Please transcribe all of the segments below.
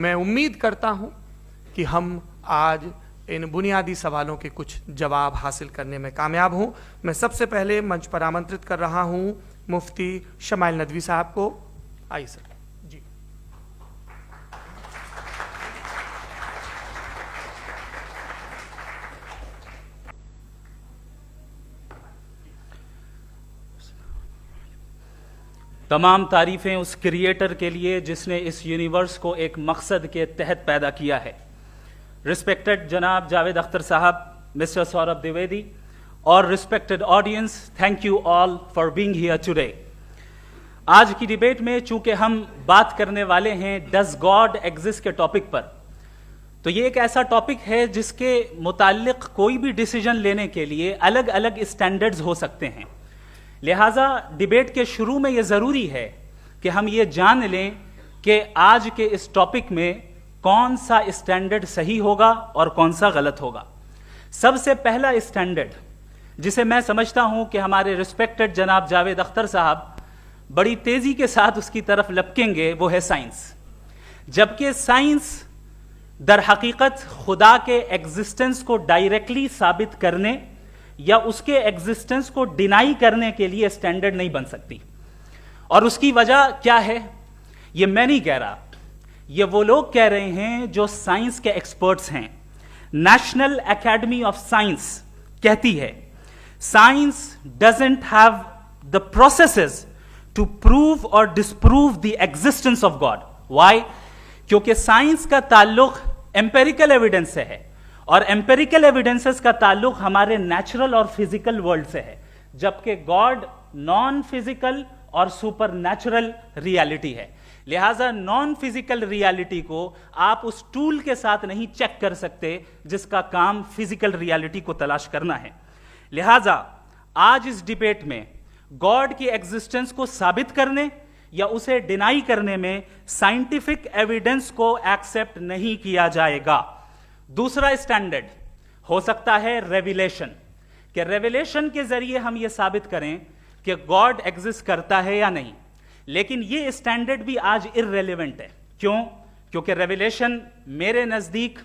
मैं उम्मीद करता हूं कि हम आज इन बुनियादी सवालों के कुछ जवाब हासिल करने में कामयाब हों। मैं सबसे पहले मंच पर आमंत्रित कर रहा हूं मुफ्ती शमाइल नदवी साहब को। आइए सर जी। तमाम तारीफ़ें उस क्रिएटर के लिए जिसने इस यूनिवर्स को एक मकसद के तहत पैदा किया है। रिस्पेक्टेड जनाब जावेद अख्तर साहब, मिस्टर सौरभ द्विवेदी और respected audience, thank you all for being here today. आज की डिबेट में चूंकि हम बात करने वाले हैं डज गॉड एग्जिस्ट के टॉपिक पर, तो ये एक ऐसा टॉपिक है जिसके मुताल्लिक कोई भी डिसीजन लेने के लिए अलग अलग स्टैंडर्ड्स हो सकते हैं। लिहाजा डिबेट के शुरू में यह ज़रूरी है कि हम ये जान लें कि आज के इस टॉपिक में कौन सा स्टैंडर्ड सही होगा और कौन सा गलत होगा। सबसे पहला स्टैंडर्ड जिसे मैं समझता हूं कि हमारे रिस्पेक्टेड जनाब जावेद अख्तर साहब बड़ी तेज़ी के साथ उसकी तरफ लपकेंगे, वो है साइंस। जबकि साइंस दर हकीकत खुदा के एग्जिस्टेंस को डायरेक्टली साबित करने या उसके एग्जिस्टेंस को डिनाई करने के लिए स्टैंडर्ड नहीं बन सकती। और उसकी वजह क्या है, ये मैं नहीं कह रहा, ये वो लोग कह रहे हैं जो साइंस के एक्सपर्ट्स हैं। नेशनल एकेडमी ऑफ साइंस कहती है science doesn't have the processes to prove और disprove the existence of God. Why? क्योंकि साइंस का ताल्लुक एम्पेरिकल एविडेंस से है और एम्पेरिकल एविडेंसेस का ताल्लुक हमारे नेचुरल और फिजिकल वर्ल्ड से है, जबकि गॉड नॉन फिजिकल और सुपर नेचुरल रियलिटी है। लिहाजा नॉन फिजिकल रियलिटी को आप उस टूल के साथ नहीं चेक कर सकते जिसका काम फिजिकल रियलिटी को तलाश करना है। लिहाजा आज इस डिबेट में गॉड की एग्जिस्टेंस को साबित करने या उसे डिनाई करने में साइंटिफिक एविडेंस को एक्सेप्ट नहीं किया जाएगा। दूसरा स्टैंडर्ड हो सकता है रेविलेशन, कि रेविलेशन के जरिए हम यह साबित करें कि गॉड एग्जिस्ट करता है या नहीं। लेकिन यह स्टैंडर्ड भी आज इररेलेवेंट है। क्यों? क्योंकि रेविलेशन मेरे नजदीक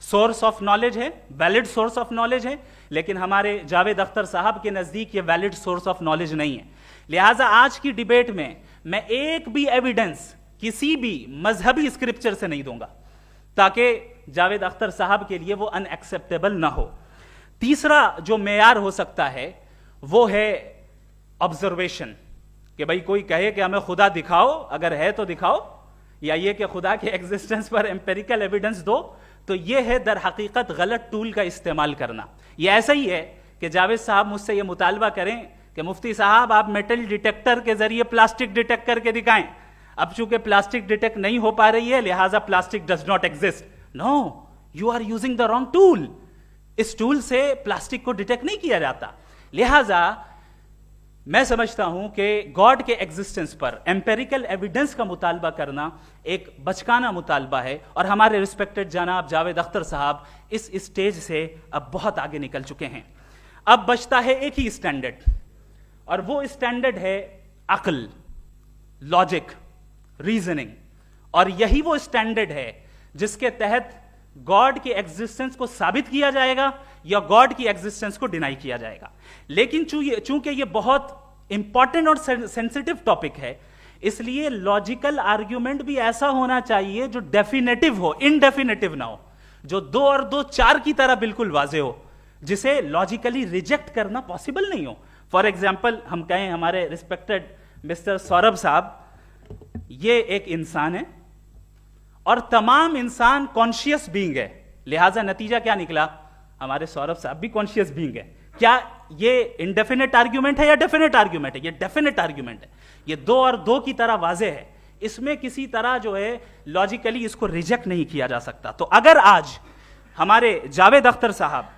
सोर्स ऑफ नॉलेज है, वैलिड सोर्स ऑफ नॉलेज है, लेकिन हमारे जावेद अख्तर साहब के नजदीक यह वैलिड सोर्स ऑफ नॉलेज नहीं है। लिहाजा आज की डिबेट में मैं एक भी एविडेंस किसी भी मजहबी स्क्रिप्चर से नहीं दूंगा ताकि जावेद अख्तर साहब के लिए वो अनएक्सेप्टेबल ना हो। तीसरा जो मेयार हो सकता है वो है ऑब्जर्वेशन, कि भाई कोई कहे कि हमें खुदा दिखाओ, अगर है तो दिखाओ, या ये कि खुदा के एग्जिस्टेंस पर एम्पेरिकल एविडेंस दो। तो ये है दर हकीकत गलत टूल का इस्तेमाल करना। ये ऐसा ही है कि जावेद साहब मुझसे ये मुतालबा करें कि मुफ्ती साहब आप मेटल डिटेक्टर के जरिए प्लास्टिक डिटेक्ट करके दिखाएं। अब चूंकि प्लास्टिक डिटेक्ट नहीं हो पा रही है लिहाजा plastic does not exist. No, you are using the wrong tool. इस टूल से प्लास्टिक को डिटेक्ट नहीं किया जाता। लिहाजा मैं समझता हूं कि गॉड के एग्जिस्टेंस पर एम्पेरिकल एविडेंस का मुतालबा करना एक बचकाना मुतालबा है और हमारे रिस्पेक्टेड जनाब जावेद अख्तर साहब इस स्टेज से अब बहुत आगे निकल चुके हैं। अब बचता है एक ही स्टैंडर्ड, और वो स्टैंडर्ड है अक्ल, लॉजिक, रीजनिंग। और यही वो स्टैंडर्ड है जिसके तहत गॉड की एग्जिस्टेंस को साबित किया जाएगा या गॉड की एग्जिस्टेंस को डिनाई किया जाएगा। लेकिन चूंकि ये बहुत इंपॉर्टेंट और सेंसिटिव टॉपिक है, इसलिए लॉजिकल आर्ग्यूमेंट भी ऐसा होना चाहिए जो डेफिनेटिव हो, इनडेफिनेटिव ना हो, जो 2 और 2 4 की तरह बिल्कुल वाजे हो, जिसे लॉजिकली रिजेक्ट करना पॉसिबल नहीं हो। फॉर एग्जाम्पल हम कहें हमारे रिस्पेक्टेड मिस्टर सौरभ साहब ये एक इंसान है और तमाम इंसान कॉन्शियस बीइंग है, लिहाजा नतीजा क्या निकला, हमारे सौरभ साहब भी कॉन्शियस बीइंग है। क्या ये इनडेफिनेट आर्ग्यूमेंट है या डेफिनेट आर्ग्यूमेंट है? ये डेफिनेट आर्ग्यूमेंट है। ये 2 और 2 की तरह वाजे है, इसमें किसी तरह जो है लॉजिकली इसको रिजेक्ट नहीं किया जा सकता। तो अगर आज हमारे जावेद अख्तर साहब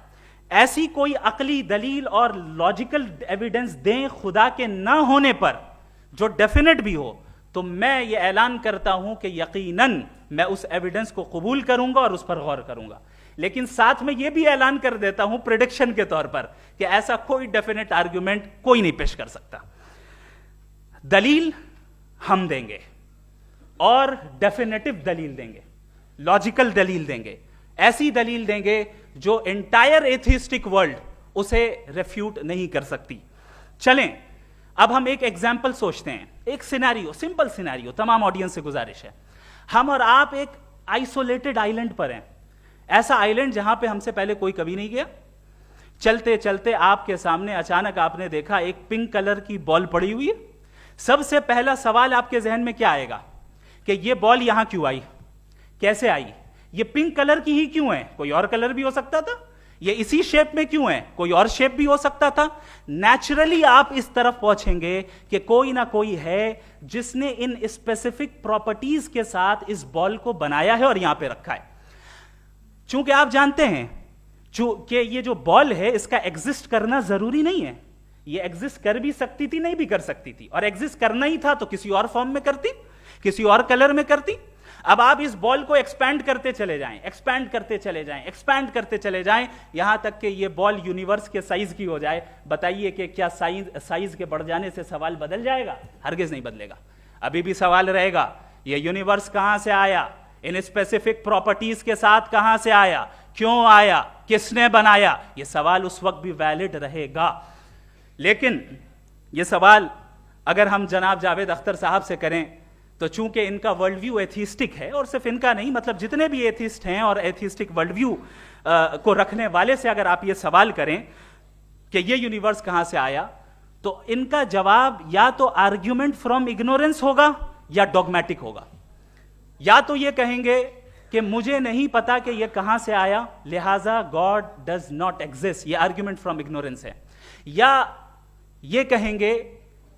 ऐसी कोई अकली दलील और लॉजिकल एविडेंस दें खुदा के ना होने पर जो डेफिनेट भी हो, तो मैं ये ऐलान करता हूं कि यकीनन मैं उस एविडेंस को कबूल करूंगा और उस पर गौर करूंगा। लेकिन साथ में यह भी ऐलान कर देता हूं प्रेडिक्शन के तौर पर कि ऐसा कोई डेफिनेट आर्ग्यूमेंट कोई नहीं पेश कर सकता। दलील हम देंगे और डेफिनेटिव दलील देंगे। लॉजिकल दलील देंगे, ऐसी दलील देंगे जो एंटायर एथिस्टिक वर्ल्ड उसे रेफ्यूट नहीं कर सकती। चलें अब हम एक एग्जाम्पल सोचते हैं, एक सिनेरियो, सिंपल सिनेरियो, तमाम ऑडियंस से गुजारिश है, हम और आप एक आइसोलेटेड आइलैंड पर हैं, ऐसा आइलैंड जहां पे हमसे पहले कोई कभी नहीं गया। चलते चलते आपके सामने अचानक आपने देखा एक पिंक कलर की बॉल पड़ी हुई है। सबसे पहला सवाल आपके जहन में क्या आएगा कि ये बॉल यहां क्यों आई, कैसे आई, ये पिंक कलर की ही क्यों है, कोई और कलर भी हो सकता था, ये इसी शेप में क्यों है, कोई और शेप भी हो सकता था। नेचुरली आप इस तरफ पहुंचेंगे कि कोई ना कोई है जिसने इन स्पेसिफिक प्रॉपर्टीज के साथ इस बॉल को बनाया है और यहां पे रखा है। चूंकि आप जानते हैं कि ये जो बॉल है इसका एग्जिस्ट करना जरूरी नहीं है, ये एग्जिस्ट कर भी सकती थी, नहीं भी कर सकती थी, और एग्जिस्ट करना ही था तो किसी और फॉर्म में करती, किसी और कलर में करती। अब आप इस बॉल को एक्सपैंड करते चले जाएं, एक्सपैंड करते चले जाएं, एक्सपैंड करते चले जाएं, यहां तक कि ये बॉल यूनिवर्स के साइज की हो जाए। बताइए कि क्या साइज के बढ़ जाने से सवाल बदल जाएगा? हरगिज नहीं बदलेगा। अभी भी सवाल रहेगा ये यूनिवर्स कहां से आया, इन स्पेसिफिक प्रॉपर्टीज के साथ कहां से आया, क्यों आया, किसने बनाया, यह सवाल उस वक्त भी वैलिड रहेगा। लेकिन यह सवाल अगर हम जनाब जावेद अख्तर साहब से करें तो चूंकि इनका वर्ल्ड व्यू एथिस्टिक है, और सिर्फ इनका नहीं, मतलब जितने भी एथिस्ट हैं और एथिस्टिक वर्ल्ड व्यू को रखने वाले से अगर आप ये सवाल करें कि ये यूनिवर्स कहां से आया, तो इनका जवाब या तो आर्ग्यूमेंट फ्रॉम इग्नोरेंस होगा या डॉगमेटिक होगा। या तो ये कहेंगे कि मुझे नहीं पता कि ये कहां से आया, लिहाजा गॉड डज नॉट एग्जिस्ट, ये आर्ग्यूमेंट फ्रॉम इग्नोरेंस है, या ये कहेंगे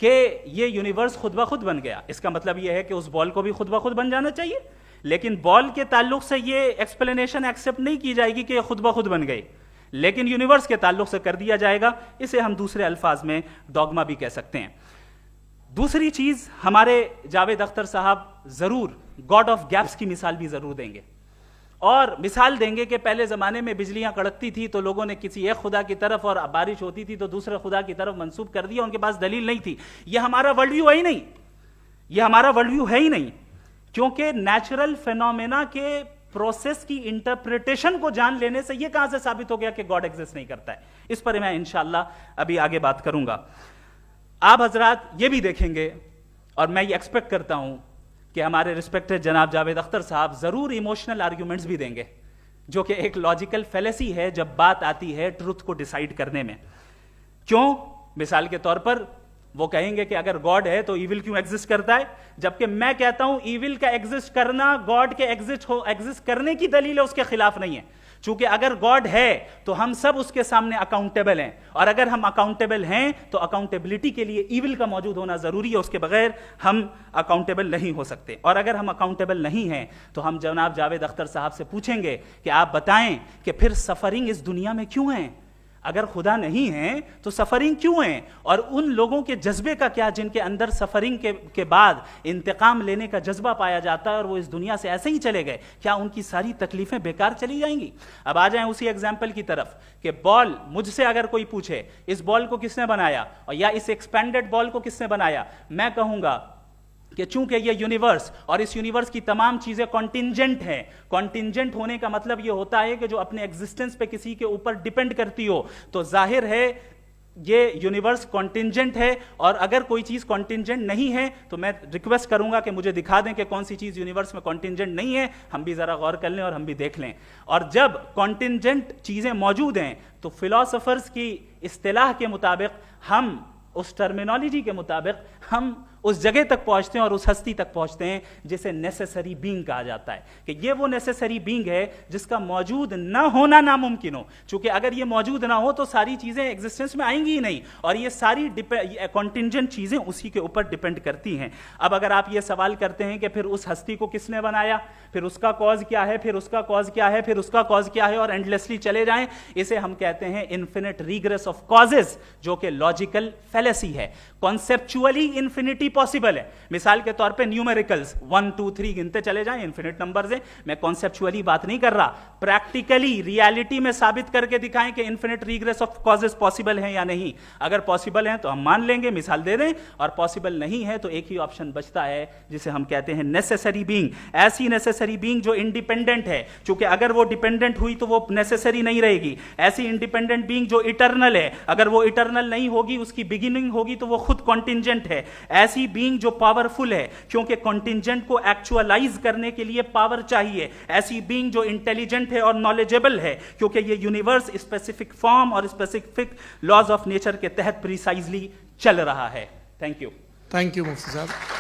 कि ये यूनिवर्स खुद ब खुद बन गया। इसका मतलब ये है कि उस बॉल को भी खुद ब खुद बन जाना चाहिए, लेकिन बॉल के ताल्लुक से ये एक्सप्लेनेशन एक्सेप्ट नहीं की जाएगी कि ये खुद ब खुद बन गई, लेकिन यूनिवर्स के ताल्लुक से कर दिया जाएगा। इसे हम दूसरे अल्फाज में डॉगमा भी कह सकते हैं। दूसरी चीज, हमारे जावेद अख्तर साहब जरूर गॉड ऑफ गैप्स की मिसाल भी जरूर देंगे, और मिसाल देंगे कि पहले जमाने में बिजलियां कड़कती थी तो लोगों ने किसी एक खुदा की तरफ, और बारिश होती थी तो दूसरे खुदा की तरफ मंसूब कर दिया, उनके पास दलील नहीं थी। यह हमारा वर्ल्ड व्यू है ही नहीं, यह हमारा वर्ल्ड व्यू है ही नहीं, क्योंकि नेचुरल फेनोमेना के प्रोसेस की इंटरप्रिटेशन को जान लेने से यह कहां से साबित हो गया कि गॉड एग्जिस्ट नहीं करता है। इस पर मैं इंशाअल्लाह अभी आगे बात करूंगा। आप हजरात ये भी देखेंगे, और मैं ये एक्सपेक्ट करता हूं कि हमारे रिस्पेक्टेड जनाब जावेद अख्तर साहब जरूर इमोशनल आर्ग्यूमेंट्स भी देंगे, जो कि एक लॉजिकल फेलेसी है जब बात आती है ट्रुथ को डिसाइड करने में। क्यों? मिसाल के तौर पर वो कहेंगे कि अगर गॉड है तो ईविल क्यों एग्जिस्ट करता है, जबकि मैं कहता हूं ईविल का एग्जिस्ट करना गॉड के एग्जिस्ट करने की दलील है, उसके खिलाफ नहीं है। चूंकि अगर गॉड है तो हम सब उसके सामने अकाउंटेबल हैं, और अगर हम अकाउंटेबल हैं तो अकाउंटेबिलिटी के लिए ईविल का मौजूद होना जरूरी है, उसके बगैर हम अकाउंटेबल नहीं हो सकते। और अगर हम अकाउंटेबल नहीं हैं तो हम जनाब जावेद अख्तर साहब से पूछेंगे कि आप बताएं कि फिर सफरिंग इस दुनिया में क्यों है? अगर खुदा नहीं है तो सफरिंग क्यों है? और उन लोगों के जज्बे का क्या जिनके अंदर सफरिंग के बाद इंतकाम लेने का जज्बा पाया जाता है और वो इस दुनिया से ऐसे ही चले गए, क्या उनकी सारी तकलीफें बेकार चली जाएंगी? अब आ जाएं उसी एग्जाम्पल की तरफ कि बॉल, मुझसे अगर कोई पूछे इस बॉल को किसने बनाया और या इस एक्सपेंडेड बॉल को किसने बनाया, मैं कहूंगा कि चूंकि ये यूनिवर्स और इस यूनिवर्स की तमाम चीजें कॉन्टिंजेंट हैं। कॉन्टिंजेंट होने का मतलब ये होता है कि जो अपने एग्जिस्टेंस पे किसी के ऊपर डिपेंड करती हो, तो जाहिर है ये यूनिवर्स कॉन्टिंजेंट है। और अगर कोई चीज कॉन्टिंजेंट नहीं है तो मैं रिक्वेस्ट करूंगा कि मुझे दिखा दें कि कौन सी चीज यूनिवर्स में कॉन्टिंजेंट नहीं है, हम भी जरा गौर कर लें और हम भी देख लें। और जब कॉन्टिंजेंट चीजें मौजूद हैं तो फिलोसोफर्स की इस्तिलाह के मुताबिक, हम उस टर्मिनोलॉजी के मुताबिक हम उस जगह तक पहुंचते हैं और उस हस्ती तक पहुंचते हैं जिसे नेसेसरी बीइंग कहा जाता है, कि ये वो नेसेसरी बीइंग है जिसका मौजूद ना होना नामुमकिन हो। क्योंकि अगर ये मौजूद ना हो तो सारी चीजें एग्जिस्टेंस में आएंगी ही नहीं, और ये सारी कॉन्टिंजेंट चीजें उसी के ऊपर डिपेंड करती हैं। अब अगर आप ये सवाल करते हैं कि फिर उस हस्ती को किसने बनाया, फिर उसका कॉज क्या है, फिर उसका कॉज क्या है, फिर उसका कॉज क्या है, और एंडलेसली चले जाएं, इसे हम कहते हैं इन्फिनिट रिग्रेस ऑफ कॉजेस, जो कि लॉजिकल फेलेसी है। कॉन्सेप्चुअली इन्फिनिटी पॉसिबल है। मिसाल के तौर पे न्यूमेरिकल्स 1 2 3 गिनते चले जाएं, इन्फिनिट नंबर्स हैं। मैं कॉन्सेप्चुअली बात नहीं कर रहा, प्रैक्टिकली रियलिटी में साबित करके दिखाएं कि infinite regress of causes possible हैं या नहीं। अगर पॉसिबल हैं तो हम मान लेंगे, मिसाल दे दें, और पॉसिबल नहीं है तो एक ही ऑप्शन बचता है जिसे हम कहते हैं नेसेसरी बीइंग। ऐसी नेसेसरी बीइंग जो इंडिपेंडेंट है, क्योंकि अगर वो डिपेंडेंट हुई तो वो नेसेसरी नहीं रहेगी। ऐसी इंडिपेंडेंट बीइंग जो इटर्नल है, अगर वो इटर्नल नहीं होगी, उसकी बिगिनिंग होगी तो वो खुद कॉन्टिंजेंट है। ऐसी बीइंग जो पावरफुल है, क्योंकि कॉन्टिंजेंट को एक्चुअलाइज करने के लिए पावर चाहिए। ऐसी बीइंग जो इंटेलिजेंट है और नॉलेजेबल है, क्योंकि ये यूनिवर्स स्पेसिफिक फॉर्म और स्पेसिफिक लॉज ऑफ नेचर के तहत प्रिसाइजली चल रहा है। Thank you. थैंक यू मुफ्ती साहब।